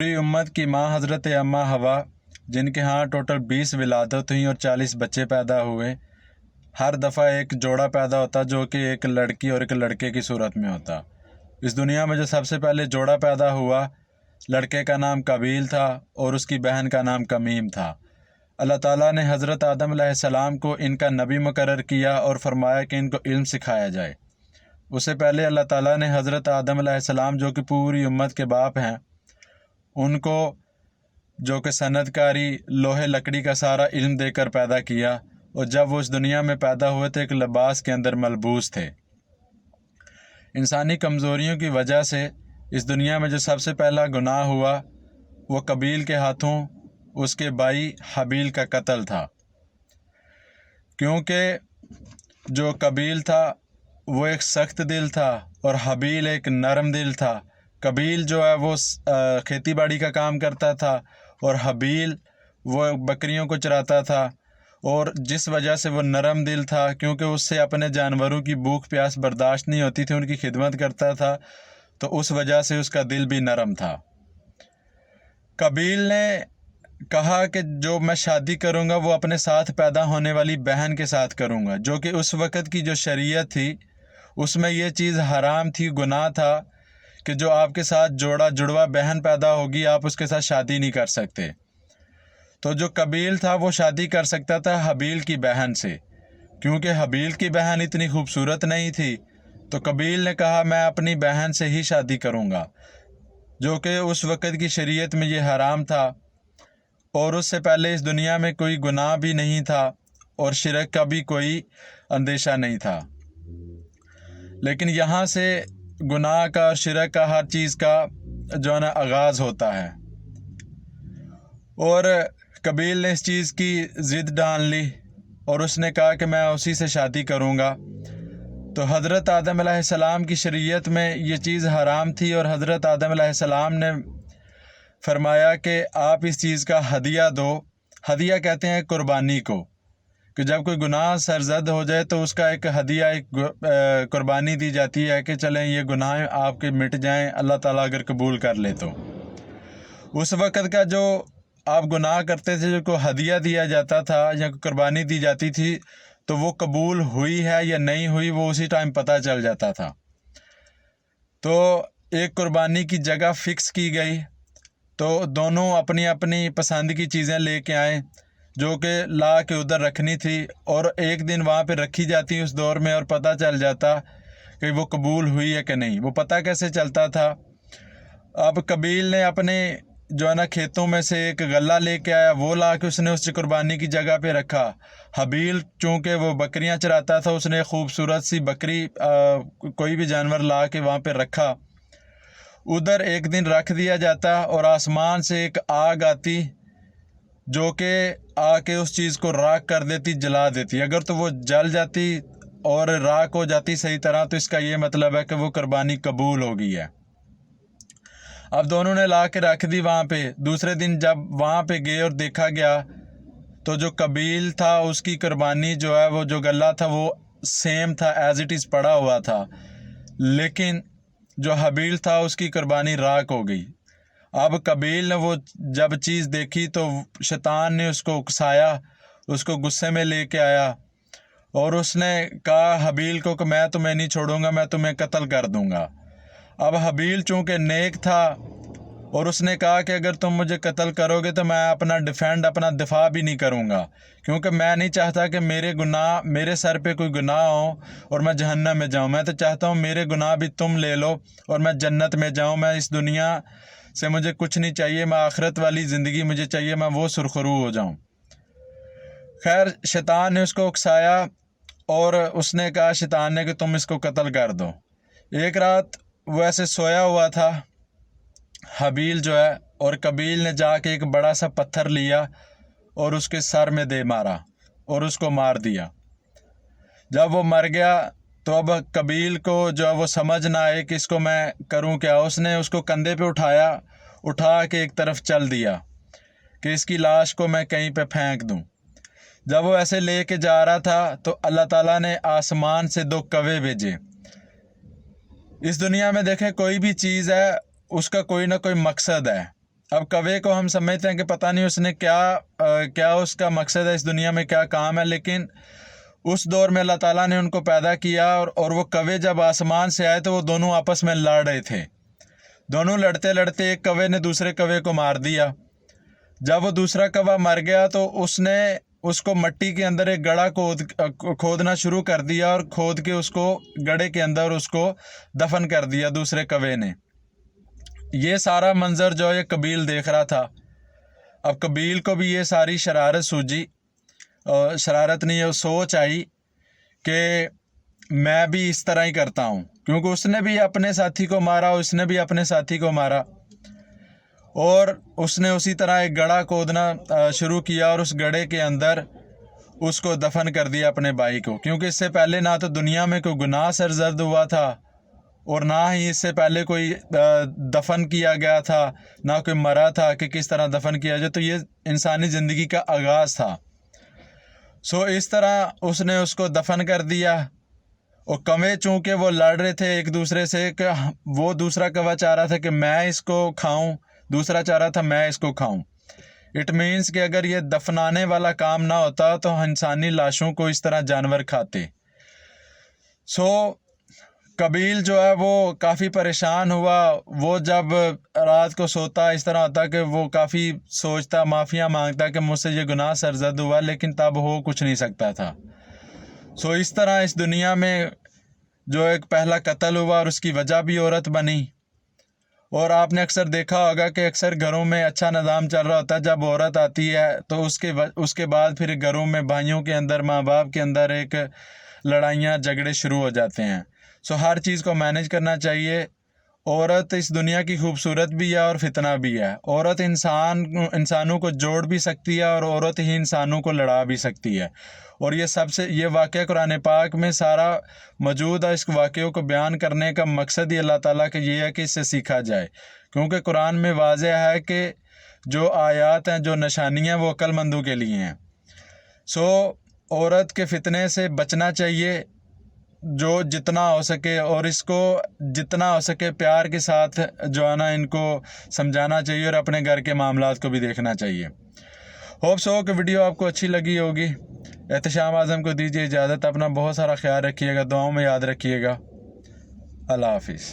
پوری امت کی ماں حضرت اماں ہوا، جن کے ہاں ٹوٹل 20 ولادت ہوئیں اور 40 بچے پیدا ہوئے، ہر دفعہ ایک جوڑا پیدا ہوتا جو کہ ایک لڑکی اور ایک لڑکے کی صورت میں ہوتا۔ اس دنیا میں جو سب سے پہلے جوڑا پیدا ہوا، لڑکے کا نام قابیل تھا اور اس کی بہن کا نام کمیم تھا۔ اللہ تعالیٰ نے حضرت آدم علیہ السلام کو ان کا نبی مقرر کیا اور فرمایا کہ ان کو علم سکھایا جائے۔ اس سے پہلے اللہ تعالیٰ نے حضرت آدم علیہ السلام جو کہ پوری امت کے باپ ہیں، ان کو جو کہ صنعت کاری، لوہے لکڑی کا سارا علم دے کر پیدا کیا، اور جب وہ اس دنیا میں پیدا ہوئے تھے ایک لباس کے اندر ملبوس تھے۔ انسانی کمزوریوں کی وجہ سے اس دنیا میں جو سب سے پہلا گناہ ہوا وہ قابیل کے ہاتھوں اس کے بھائی حابیل کا قتل تھا، کیونکہ جو قابیل تھا وہ ایک سخت دل تھا اور حابیل ایک نرم دل تھا۔ قابیل جو ہے وہ کھیتی باڑی کا کام کرتا تھا اور حابیل وہ بکریوں کو چراتا تھا، اور جس وجہ سے وہ نرم دل تھا کیونکہ اس سے اپنے جانوروں کی بھوک پیاس برداشت نہیں ہوتی تھی، ان کی خدمت کرتا تھا، تو اس وجہ سے اس کا دل بھی نرم تھا۔ قابیل نے کہا کہ جو میں شادی کروں گا وہ اپنے ساتھ پیدا ہونے والی بہن کے ساتھ کروں گا، جو کہ اس وقت کی جو شریعت تھی اس میں یہ چیز حرام تھی، گناہ تھا کہ جو آپ کے ساتھ جڑوا بہن پیدا ہوگی آپ اس کے ساتھ شادی نہیں کر سکتے۔ تو جو قابیل تھا وہ شادی کر سکتا تھا حابیل کی بہن سے، کیونکہ حابیل کی بہن اتنی خوبصورت نہیں تھی، تو قابیل نے کہا میں اپنی بہن سے ہی شادی کروں گا، جو کہ اس وقت کی شریعت میں یہ حرام تھا، اور اس سے پہلے اس دنیا میں کوئی گناہ بھی نہیں تھا اور شرک کا بھی کوئی اندیشہ نہیں تھا۔ لیکن یہاں سے گناہ کا اور شرک کا ہر چیز کا جو ہے نا آغاز ہوتا ہے، اور قابیل نے اس چیز کی ضد ڈال لی اور اس نے کہا کہ میں اسی سے شادی کروں گا۔ تو حضرت آدم علیہ السلام کی شریعت میں یہ چیز حرام تھی، اور حضرت آدم علیہ السلام نے فرمایا کہ آپ اس چیز کا ہدیہ دو۔ ہدیہ کہتے ہیں قربانی کو، کہ جب کوئی گناہ سرزد ہو جائے تو اس کا ایک ہدیہ، ایک قربانی دی جاتی ہے کہ چلیں یہ گناہ آپ کے مٹ جائیں، اللہ تعالیٰ اگر قبول کر لے تو۔ اس وقت کا جو آپ گناہ کرتے تھے جو کو ہدیہ دیا جاتا تھا یا قربانی دی جاتی تھی، تو وہ قبول ہوئی ہے یا نہیں ہوئی وہ اسی ٹائم پتہ چل جاتا تھا۔ تو ایک قربانی کی جگہ فکس کی گئی، تو دونوں اپنی اپنی پسند کی چیزیں لے کے آئیں جو کہ لا کے ادھر رکھنی تھی، اور ایک دن وہاں پہ رکھی جاتی اس دور میں اور پتہ چل جاتا کہ وہ قبول ہوئی ہے کہ نہیں۔ وہ پتہ کیسے چلتا تھا؟ اب قابیل نے اپنے جو ہے نا کھیتوں میں سے ایک غلہ لے کے آیا، وہ لا کے اس نے اس قربانی کی جگہ پہ رکھا۔ حابیل چونکہ وہ بکریاں چراتا تھا، اس نے خوبصورت سی بکری کوئی بھی جانور لا کے وہاں پہ رکھا، ادھر ایک دن رکھ دیا جاتا، اور آسمان سے ایک آگ آتی جو کہ آ کے اس چیز کو راکھ کر دیتی، جلا دیتی۔ اگر تو وہ جل جاتی اور راکھ ہو جاتی صحیح طرح، تو اس کا یہ مطلب ہے کہ وہ قربانی قبول ہو گئی ہے۔ اب دونوں نے لا کے رکھ دی وہاں پہ۔ دوسرے دن جب وہاں پہ گئے اور دیکھا گیا تو جو قابیل تھا اس کی قربانی جو ہے وہ جو غلہ تھا وہ سیم تھا، ایز اٹ از پڑا ہوا تھا، لیکن جو حابیل تھا اس کی قربانی راکھ ہو گئی۔ اب قابیل نے وہ جب چیز دیکھی تو شیطان نے اس کو اکسایا، اس کو غصے میں لے کے آیا، اور اس نے کہا حابیل کو کہ میں تمہیں نہیں چھوڑوں گا، میں تمہیں قتل کر دوں گا۔ اب حابیل چونکہ نیک تھا اور اس نے کہا کہ اگر تم مجھے قتل کرو گے تو میں اپنا دفاع بھی نہیں کروں گا، کیونکہ میں نہیں چاہتا کہ میرے سر پہ کوئی گناہ ہو اور میں جہنم میں جاؤں۔ میں تو چاہتا ہوں میرے گناہ بھی تم لے لو اور میں جنت میں جاؤں۔ میں اس دنیا سے مجھے کچھ نہیں چاہیے، میں آخرت والی زندگی مجھے چاہیے، میں وہ سرخرو ہو جاؤں۔ خیر شیطان نے اس کو اکسایا اور اس نے کہا شیطان نے کہ تم اس کو قتل کر دو۔ ایک رات وہ ایسے سویا ہوا تھا حابیل جو ہے، اور قابیل نے جا کے ایک بڑا سا پتھر لیا اور اس کے سر میں دے مارا اور اس کو مار دیا۔ جب وہ مر گیا تو اب قابیل کو جو ہے وہ سمجھ نہ آئے کہ اس کو میں کروں کیا۔ اس نے اس کو کندھے پہ اٹھا کے ایک طرف چل دیا کہ اس کی لاش کو میں کہیں پہ پھینک دوں۔ جب وہ ایسے لے کے جا رہا تھا تو اللہ تعالیٰ نے آسمان سے 2 کوے بھیجے۔ اس دنیا میں دیکھیں کوئی بھی چیز ہے اس کا کوئی نہ کوئی مقصد ہے۔ اب کوے کو ہم سمجھتے ہیں کہ پتہ نہیں اس نے کیا اس کا مقصد ہے اس دنیا میں، کیا کام ہے، لیکن اس دور میں اللہ تعالیٰ نے ان کو پیدا کیا اور وہ کوے جب آسمان سے آئے تو وہ دونوں آپس میں لڑ رہے تھے. دونوں لڑتے لڑتے ایک کوے نے دوسرے کوے کو مار دیا. جب وہ دوسرا کوا مر گیا تو اس نے اس کو مٹی کے اندر ایک گڑھا کھودنا شروع کر دیا اور کھود کے اس کو گڑھے کے اندر اس کو دفن کر دیا دوسرے کوے نے. یہ سارا منظر جو ہے قبیل دیکھ رہا تھا. اب قبیل کو بھی یہ ساری شرارت سوجی، اور شرارت نہیں ہے، سوچ آئی کہ میں بھی اس طرح ہی کرتا ہوں، کیونکہ اس نے بھی اپنے ساتھی کو مارا، اس نے بھی اپنے ساتھی کو مارا، اور اس نے اسی طرح ایک گڑھا کھودنا شروع کیا اور اس گڑھے کے اندر اس کو دفن کر دیا اپنے بھائی کو. کیونکہ اس سے پہلے نہ تو دنیا میں کوئی گناہ سرزد ہوا تھا اور نہ ہی اس سے پہلے کوئی دفن کیا گیا تھا، نہ کوئی مرا تھا کہ کس طرح دفن کیا جائے. تو یہ انسانی زندگی کا آغاز تھا. اس طرح اس نے اس کو دفن کر دیا. اور کوے چونکہ وہ لڑ رہے تھے ایک دوسرے سے کہ وہ دوسرا کوا چاہ رہا تھا کہ میں اس کو کھاؤں، دوسرا چاہ رہا تھا میں اس کو کھاؤں. اٹ مینس کہ اگر یہ دفنانے والا کام نہ ہوتا تو انسانی لاشوں کو اس طرح جانور کھاتے. قبیل جو ہے وہ کافی پریشان ہوا. وہ جب رات کو سوتا اس طرح ہوتا کہ وہ کافی سوچتا، معافیاں مانگتا کہ مجھ سے یہ گناہ سرزد ہوا، لیکن تب ہو کچھ نہیں سکتا تھا. اس طرح اس دنیا میں جو ایک پہلا قتل ہوا اور اس کی وجہ بھی عورت بنی. اور آپ نے اکثر دیکھا ہوگا کہ اکثر گھروں میں اچھا نظام چل رہا ہوتا ہے، جب عورت آتی ہے تو اس کے بعد پھر گھروں میں بھائیوں کے اندر، ماں باپ کے اندر ایک لڑائیاں جھگڑے شروع ہو جاتے ہیں. ہر چیز کو مینیج کرنا چاہیے. عورت اس دنیا کی خوبصورت بھی ہے اور فتنہ بھی ہے. عورت انسانوں کو جوڑ بھی سکتی ہے اور عورت ہی انسانوں کو لڑا بھی سکتی ہے. اور یہ واقعہ قرآن پاک میں سارا موجود ہے. اس واقعوں کو بیان کرنے کا مقصد ہی اللہ تعالیٰ کا یہ ہے کہ اس سے سیکھا جائے، کیونکہ قرآن میں واضح ہے کہ جو آیات ہیں، جو نشانیاں، وہ عقل مندوں کے لیے ہیں. عورت کے فتنے سے بچنا چاہیے جو جتنا ہو سکے، اور اس کو جتنا ہو سکے پیار کے ساتھ جو ہے نا ان کو سمجھانا چاہیے اور اپنے گھر کے معاملات کو بھی دیکھنا چاہیے. ہوپ سو کہ ویڈیو آپ کو اچھی لگی ہوگی. احتشام اعظم کو دیجیے اجازت. اپنا بہت سارا خیال رکھیے گا، دعاؤں میں یاد رکھیے گا. اللہ حافظ.